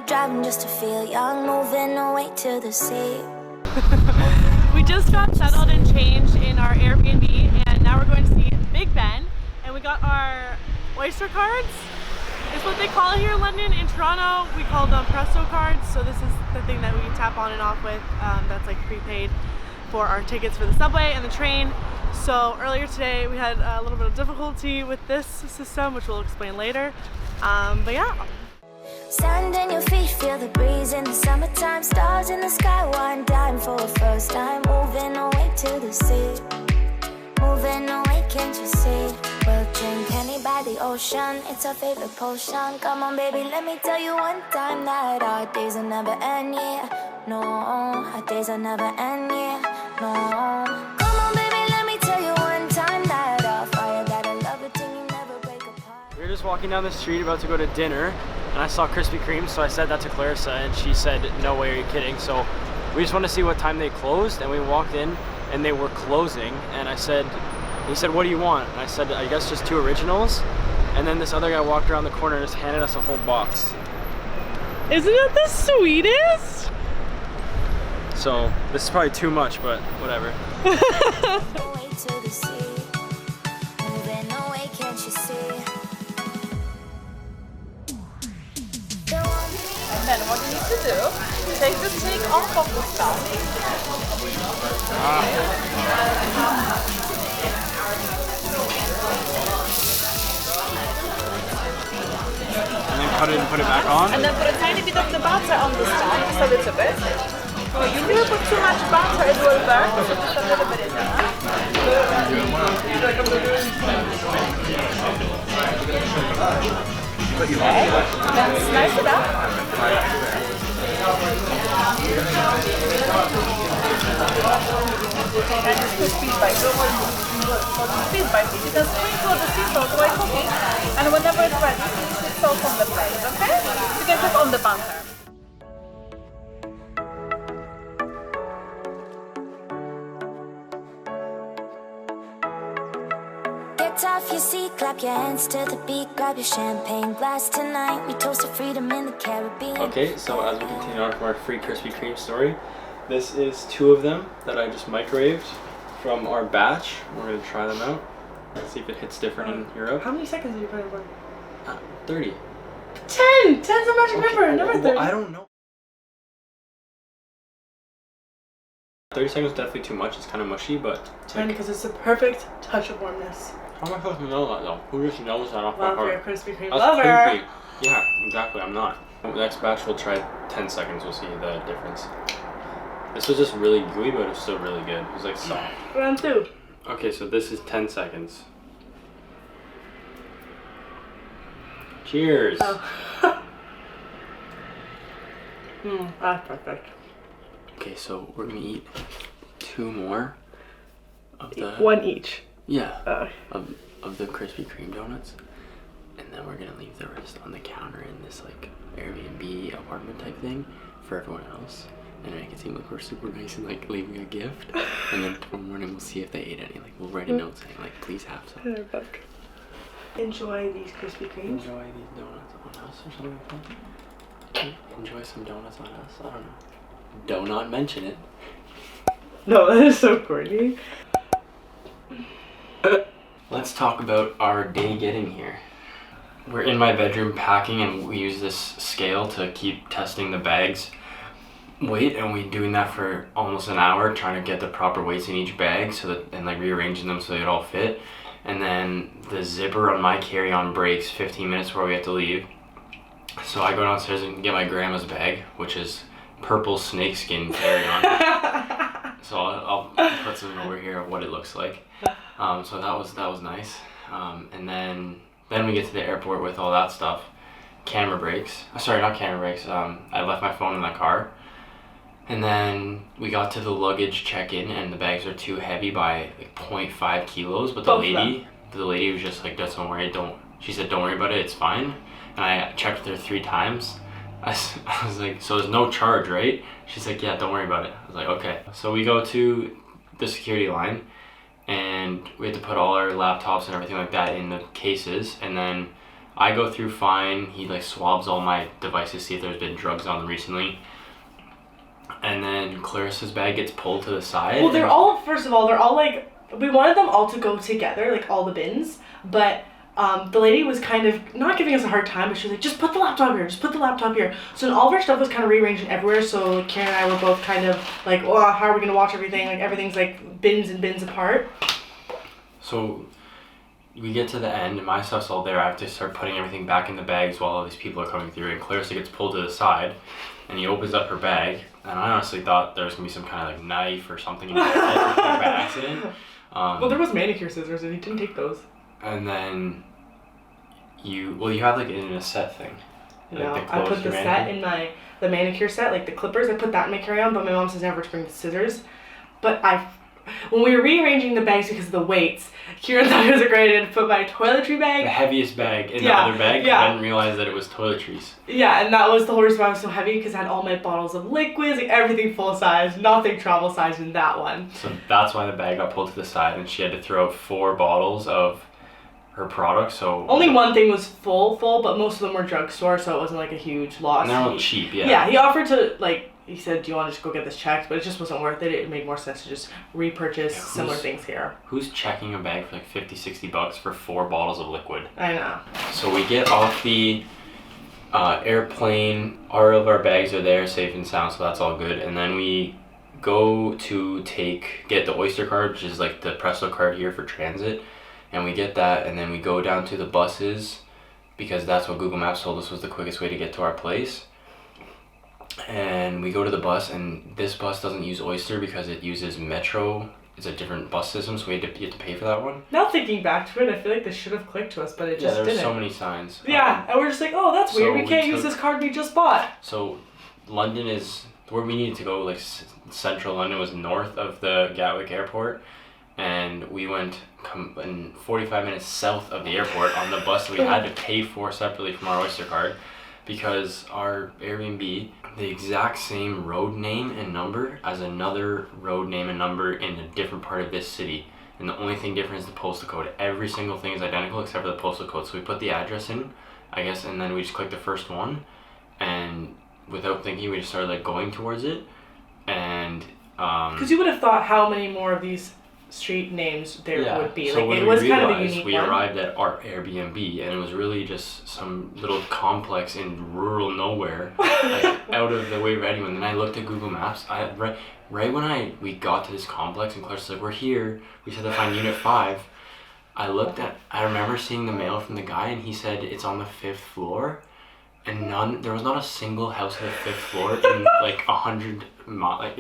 out driving just to feel young, moving away to the sea. We just got settled and changed in our Airbnb, and now we're going to see Big Ben, and we got our Oyster cards. It's what they call it here in London. In Toronto, we call them Presto cards. So this is the thing that we tap on and off with. That's like prepaid for our tickets for the subway and the train. So earlier today, we had a little bit of difficulty with this system, which we'll explain later. But yeah. Sand in your feet, feel the breeze in the summertime. Stars in the sky, one dime for a first time. Moving away to the sea. Moving away, can't you see? We'll drink honey by the ocean, it's our favorite potion. Come on baby, let me tell you one time that our days will never end, yeah. No, our days will never end, yeah. No. Come on baby, let me tell you one time that our fire got a love it till you never break apart. We were just walking down the street about to go to dinner, and I saw Krispy Kreme, so I said that to Clarissa, and she said, no way, are you kidding? So we just want to see what time they closed, and we walked in, and they were closing, and I said, he said, what do you want? And I said, I guess just 2 originals. And then this other guy walked around the corner and just handed us a whole box. Isn't it the sweetest? So this is probably too much, but whatever. And then what you need to do, take the stick off of the stuff. And then cut it and put it back on? And then put a tiny bit of the butter on the stuff, just a little bit. If you put too much butter, it will burn, so just a little bit is enough. Okay, then slice it up. And just put piece by piece. Piece by piece. You can sprinkle the sea salt while cooking, and whenever it's ready, you put salt on the plate, okay? You can cook on the butter. Get off your seat, clap your hands to the beat, grab your champagne glass tonight. We toast to freedom in the Caribbean. Okay, so as we continue on from our free Krispy Kreme story, this is 2 of them that I just microwaved from our batch. We're going to try them out. Let's see if it hits different in Europe. How many seconds are you putting for? 30. 10! 10's a magic number, never 30. Well, I don't know. 30 seconds is definitely too much. It's kind of mushy, but 10 because it's the perfect touch of warmness. How am I supposed to know that though? Who just knows that off my Love your heart? Krispy Kreme That's lover. creepy. Yeah, exactly. I'm not. Next batch we'll try 10 seconds. We'll see the difference. This was just really gooey, but it was still really good. It was like soft. Round 2. Okay, so this is 10 seconds. Cheers. Oh. That's perfect. Okay, so we're gonna eat 2 more of the 1 each. Yeah. Of the Krispy Kreme donuts, and then we're gonna leave the rest on the counter in this like Airbnb apartment type thing for everyone else, and make it seem like we're super nice and like leaving a gift. And then tomorrow morning we'll see if they ate any. Like we'll write a note saying like please have some. Enjoy these Krispy Kremes. Enjoy these donuts on us or something like that. Enjoy some donuts on us. I don't know. Do not mention it. No, that is so corny. Let's talk about our day getting here. We're in my bedroom packing, and we use this scale to keep testing the bags weight, and we're doing that for almost an hour, trying to get the proper weights in each bag so that, and like rearranging them so they all fit. And then the zipper on my carry-on breaks 15 minutes before we have to leave. So I go downstairs and get my grandma's bag, which is purple snakeskin carry-on. So I'll put some over here of what it looks like. So that was nice. And then we get to the airport with all that stuff. Camera brakes. Sorry, not camera brakes. I left my phone in the car. And then we got to the luggage check-in, and the bags are too heavy by like 0.5 kilos. But the lady was just like, don't worry, she said, don't worry about it, it's fine. And I checked with her 3 times. I was like, so there's no charge, right? She's like, yeah, don't worry about it. I was like, okay. So we go to the security line, and we had to put all our laptops and everything like that in the cases, and then I go through fine. He like swabs all my devices, see if there's been drugs on them recently. And then Clarissa's bag gets pulled to the side. Well, they're all, first of all, they're all like, we wanted them all to go together, like all the bins, but the lady was kind of not giving us a hard time, but she was like, just put the laptop here, just put the laptop here. So then all of our stuff was kind of rearranged everywhere, so like, Karen and I were both kind of like, oh, how are we going to watch everything? Like everything's like bins and bins apart. So we get to the end, and my stuff's all there. I have to start putting everything back in the bags while all these people are coming through, and Clarissa gets pulled to the side, and he opens up her bag, and I honestly thought there was going to be some kind of like knife or something in there by accident. Well, there was manicure scissors, and he didn't take those. And then you have like in a set thing. No, I put the set in the manicure set, like the clippers, I put that in my carry-on, but my mom says never to bring the scissors. But when we were rearranging the bags because of the weights, Kieran thought it was a great idea to put my toiletry bag. The heaviest bag in the other bag. Yeah. I didn't realize that it was toiletries. Yeah, and that was the whole reason why it was so heavy, because I had all my bottles of liquids, like everything full size, nothing travel size in that one. So that's why the bag got pulled to the side, and she had to throw out 4 bottles of her product. So only one thing was full, but most of them were drugstore, so it wasn't like a huge loss. And they're all cheap, yeah. Yeah, he offered to he said, do you want to just go get this checked? But it just wasn't worth it. It made more sense to just repurchase similar things here. Who's checking a bag for like $50-$60 for 4 bottles of liquid? I know. So we get off the airplane. All of our bags are there, safe and sound, so that's all good. And then we go to get the Oyster card, which is like the Presto card here for transit. And we get that, and then we go down to the buses, because that's what Google Maps told us was the quickest way to get to our place. And we go to the bus, and this bus doesn't use Oyster because it uses Metro. It's a different bus system, so you have to pay for that one. Now thinking back to it, I feel like this should have clicked to us, but it just didn't. Yeah, there's so many signs. Yeah, and we're just like, oh, that's weird. We can't use this card we just bought. So London is where we needed to go. Like central London was north of the Gatwick Airport, and we went 45 minutes south of the airport on the bus that we had to pay for separately from our Oyster card, because our Airbnb, the exact same road name and number as another road name and number in a different part of this city, and the only thing different is the postal code. Every single thing is identical except for the postal code. So we put the address in, I guess, and then we just clicked the first one, and without thinking we just started like going towards it. And because you would have thought how many more of these street names there would be. So like it was kind of a unique we one. arrived at our Airbnb, and it was really just some little complex in rural nowhere, like out of the way of anyone. And I looked at Google Maps. Right when we got to this complex, and Claire's like, "We're here." We said to find Unit 5. I remember seeing the mail from the guy, and he said it's on the 5th floor, and there was not a single house on the 5th floor in like 100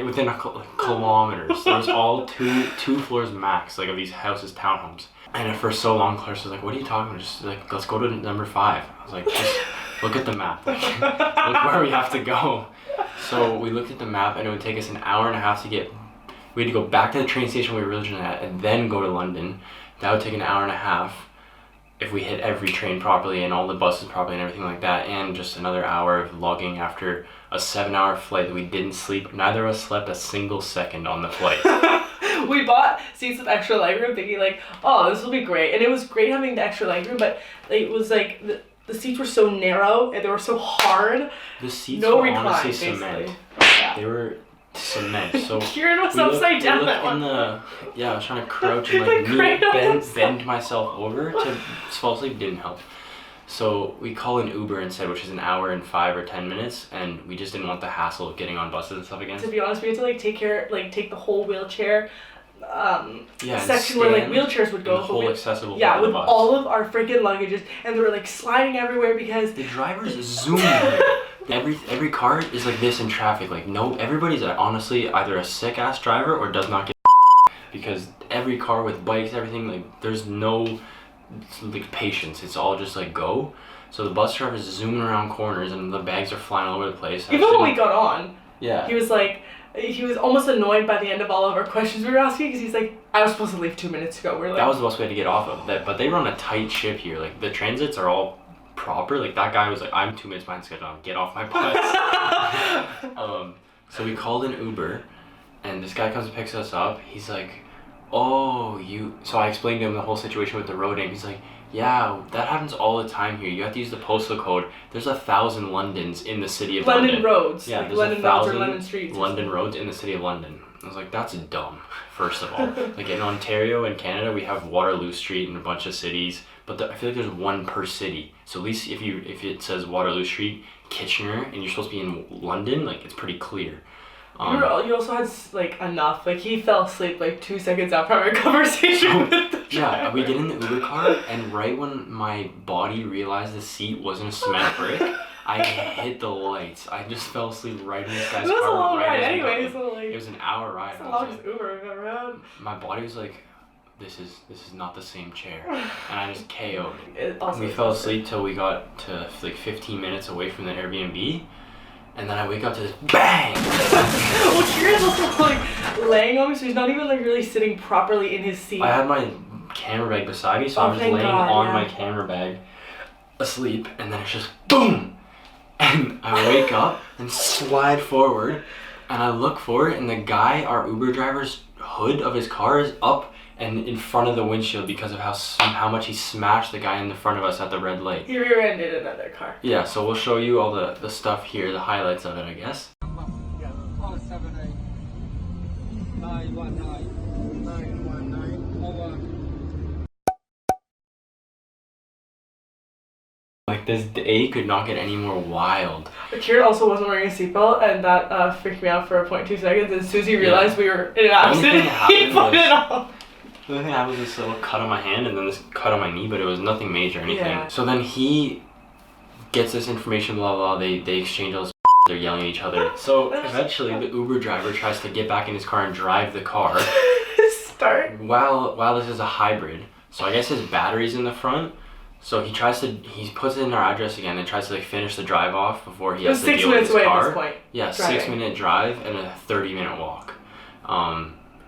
within kilometers. There was all two floors max, like of these houses, townhomes. And for so long, Claire was like, "What are you talking about? Just like, let's go to number 5." I was like, "Just look at the map. Like, look where we have to go." So we looked at the map, and it would take us an hour and a half to get. We had to go back to the train station we were originally at, and then go to London. That would take an hour and a half if we hit every train properly and all the buses properly and everything like that, and just another hour of logging after a 7-hour flight that we didn't sleep. Neither of us slept a single second on the flight. We bought seats with extra legroom thinking like, oh, this will be great. And it was great having the extra legroom, but it was like the seats were so narrow and they were so hard. The seats were honestly cement. Yeah. They were cement. So Kieran was upside down that one. I was trying to crouch and like bend myself over to fall asleep. Didn't help. So we call an Uber instead, which is an hour and 5 or 10 minutes, and we just didn't want the hassle of getting on buses and stuff again. To be honest, we had to take the whole wheelchair section where like wheelchairs would go. The whole accessible. Yeah, with all of our freaking luggages, and they were like sliding everywhere because the drivers zoom. Every car is like this in traffic. Like everybody's honestly either a sick ass driver or does not get because every car with bikes, everything, like there's no like patience. It's all just like go. So the bus driver's zooming around corners and the bags are flying all over the place. Even when we got on, yeah, he was almost annoyed by the end of all of our questions we were asking because he's like, I was supposed to leave 2 minutes ago. We're like, that was the best way to get off of that. But they run a tight ship here. Like the transits are all proper. Like that guy was like, I'm 2 minutes behind schedule. Get off my bus. So we called an Uber, and this guy comes and picks us up. He's like, "Oh, you." So I explained to him the whole situation with the road name. He's like, Yeah, that happens all the time here. You have to use the postal code. There's 1,000 Londons in the city of London. London roads. Yeah, like there's London 1,000 roads or London streets. London roads in the city of London. I was like, that's dumb, first of all. Like in Ontario and Canada, we have Waterloo Street in a bunch of cities, but I feel like there's one per city. So at least if it says Waterloo Street, Kitchener, and you're supposed to be in London, like it's pretty clear. You also had like enough. Like he fell asleep like 2 seconds after our conversation with the driver. Yeah, we get in the Uber car, and right when my body realized the seat wasn't a cement brick, I hit the lights. I just fell asleep right in this guy's car. It was a long ride, as we got anyways. in. So like, It was an hour ride. it's the longest Uber I've ever had. My body was like, this is not the same chair, and I just KO'd. Also We fell asleep till we got to like 15 minutes away from the Airbnb, and then I wake up to this bang. Well, Kieran's also like laying on me, so he's not even like really sitting properly in his seat. I had my camera bag beside me, so Oh, I was thank laying God, on yeah. my camera bag, asleep, and then it's just boom, and I wake up and slide forward, and I look forward, and the guy, our Uber driver's hood of his car is up and in front of the windshield because of how much he smashed the guy in the front of us at the red light. He rear-ended another car. Yeah, so we'll show you all the stuff here, the highlights of it, I guess. Yeah, 478 919 919 over. Like, this day could not get any more wild. But Kieran also wasn't wearing a seatbelt, and that freaked me out for 0.2 seconds. And as soon as he realized we were in an accident, he put it on. The only thing happened was this little cut on my hand and then this cut on my knee, but it was nothing major or anything. Yeah. So then he gets this information, blah, blah, they exchange all this they're yelling at each other. So eventually the Uber driver tries to get back in his car and drive the car. Start. While this is a hybrid, so I guess his battery's in the front. So he puts in our address again and tries to like finish the drive off before he has to deal with his car. 6 minutes away at this point. Yeah, driving. 6-minute drive and a 30-minute walk.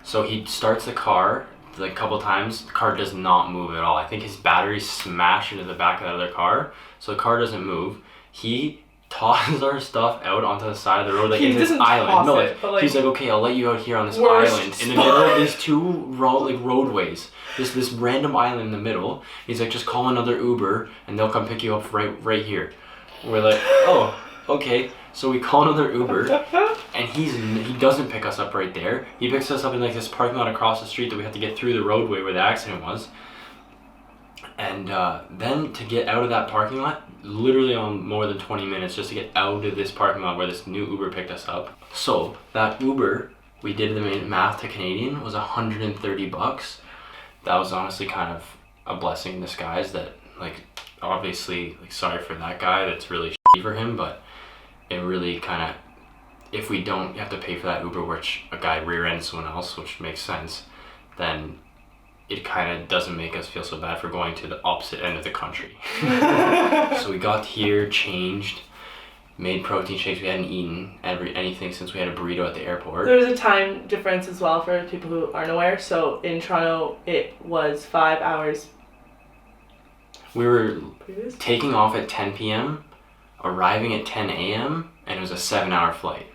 So he starts the car like a couple times. The car does not move at all. I think his battery smashed into the back of the other car, so the car doesn't move. He tosses our stuff out onto the side of the road, like He in this doesn't island. toss No, it, but, like, he's like, okay, I'll let you out here on this worst island in the middle of these two roadways. This random island in the middle. He's like, just call another Uber and they'll come pick you up right here. We're like, oh, okay. So we call another Uber, and he doesn't pick us up right there. He picks us up in like this parking lot across the street that we have to get through the roadway where the accident was. And then to get out of that parking lot, literally on more than 20 minutes just to get out of this parking lot where this new Uber picked us up. So that Uber, we did the math to Canadian, was $130. That was honestly kind of a blessing in disguise. That, like, obviously, like, sorry for that guy, that's really shitty for him, but it really kind of, if we don't have to pay for that Uber, which a guy rear-ends someone else, which makes sense, then it kind of doesn't make us feel so bad for going to the opposite end of the country. So we got here, changed, made protein shakes. We hadn't eaten anything since we had a burrito at the airport. There was a time difference as well for people who aren't aware. So in Toronto, it was 5 hours. We were Previous? taking off at 10 p.m., arriving at 10 a.m., and it was a 7-hour flight.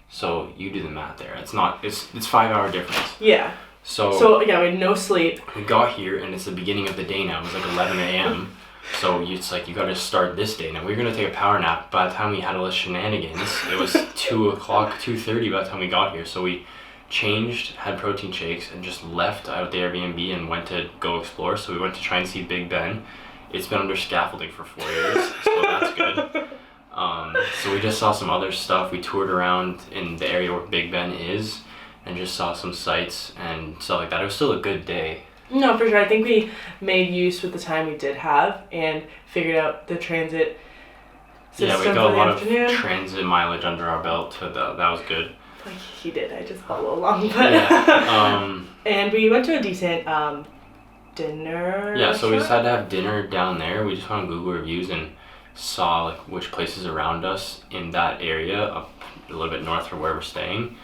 So you do the math there. It's 5-hour difference. Yeah. So yeah, we had no sleep. We got here and it's the beginning of the day now. It was like 11 a.m. So it's like, you gotta start this day. Now we were gonna take a power nap. By the time we had all the shenanigans, it was 2 o'clock, 2:30 by the time we got here. So we changed, had protein shakes, and just left out the Airbnb and went to go explore. So we went to try and see Big Ben. It's been under scaffolding for 4 years, so that's good. So we just saw some other stuff. We toured around in the area where Big Ben is and just saw some sights and stuff like that. It was still a good day. No, for sure. I think we made use with the time we did have and figured out the transit system. Yeah, we for got a the lot afternoon. of transit mileage under our belt. That was good. Like he did. I just followed along. But Yeah. and we went to a decent dinner. Yeah, so we restaurant. decided to have dinner down there. We just went on Google reviews and saw like which places around us in that area, up a little bit north from where we're staying,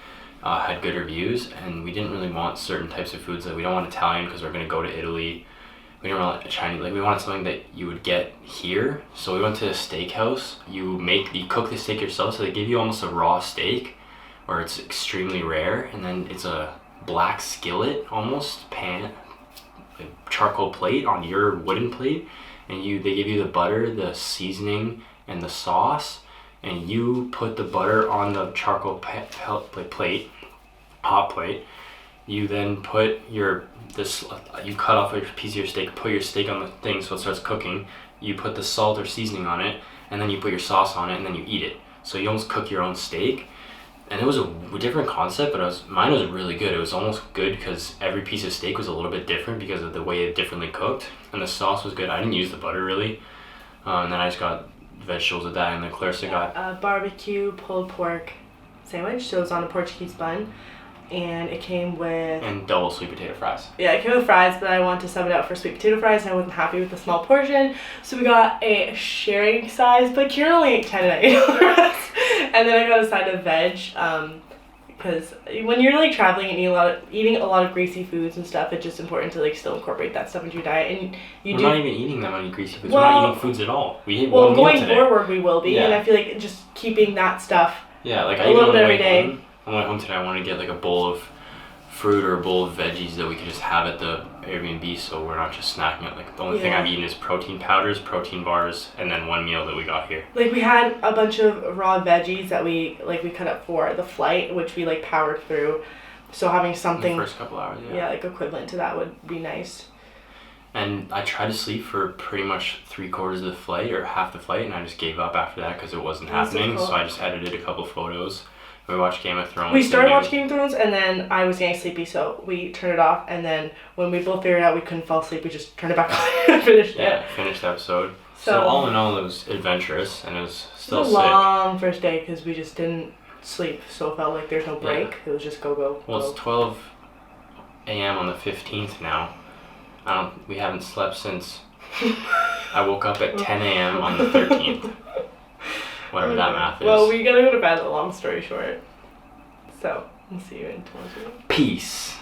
had good reviews. And we didn't really want certain types of foods. Like, we don't want Italian because we're gonna go to Italy. We didn't want Chinese. Like, we wanted something that you would get here. So we went to a steakhouse. You cook the steak yourself, so they give you almost a raw steak, or it's extremely rare, and then it's a black skillet almost pan. charcoal plate on your wooden plate, and they give you the butter, the seasoning, and the sauce, and you put the butter on the charcoal plate, hot plate. You then put you cut off a piece of your steak, put your steak on the thing so it starts cooking. You put the salt or seasoning on it, and then you put your sauce on it, and then you eat it. So you almost cook your own steak. And it was a different concept, but mine was really good. It was almost good because every piece of steak was a little bit different because of the way it differently cooked. And the sauce was good. I didn't use the butter really. And then I just got vegetables with that, and then Clarissa got a barbecue pulled pork sandwich. So it was on a Portuguese bun. And it came with... And double sweet potato fries. Yeah, it came with fries, but I wanted to sub it out for sweet potato fries, and I wasn't happy with the small portion. So we got a sharing size, but Kieran only ate 10 and I ate all the rest. And then I got a side of veg, because when you're like traveling and eating a lot of greasy foods and stuff, it's just important to like still incorporate that stuff into your diet. And we're not even eating that many greasy foods. We're not eating foods at all. We ate well, one meal going today. forward we will be, Yeah. and I feel like just keeping that stuff like a little bit every day. I went home today. I wanted to get like a bowl of fruit or a bowl of veggies that we could just have at the Airbnb, so we're not just snacking it. Like the only thing I've eaten is protein powders, protein bars, and then one meal that we got here. Like we had a bunch of raw veggies that we cut up for the flight, which we like powered through. So having something in the first couple hours, like equivalent to that would be nice. And I tried to sleep for pretty much 3/4 of the flight or half the flight, and I just gave up after that because it wasn't happening. So I just edited a couple photos. We watched Game of Thrones. We started watching Game of Thrones, and then I was getting sleepy, so we turned it off. And then when we both figured out we couldn't fall asleep, we just turned it back on and finished it. Yeah, finished the episode. So all in all, it was adventurous, and it was still sick. It was a long first day because we just didn't sleep, so it felt like there's no break. It was just go. Well, it's 12 a.m. on the 15th now. We haven't slept since I woke up at 10 a.m. on the 13th. Whatever that math is. Well, we gotta go to bed, long story short. So, we'll see you in tomorrow. Peace.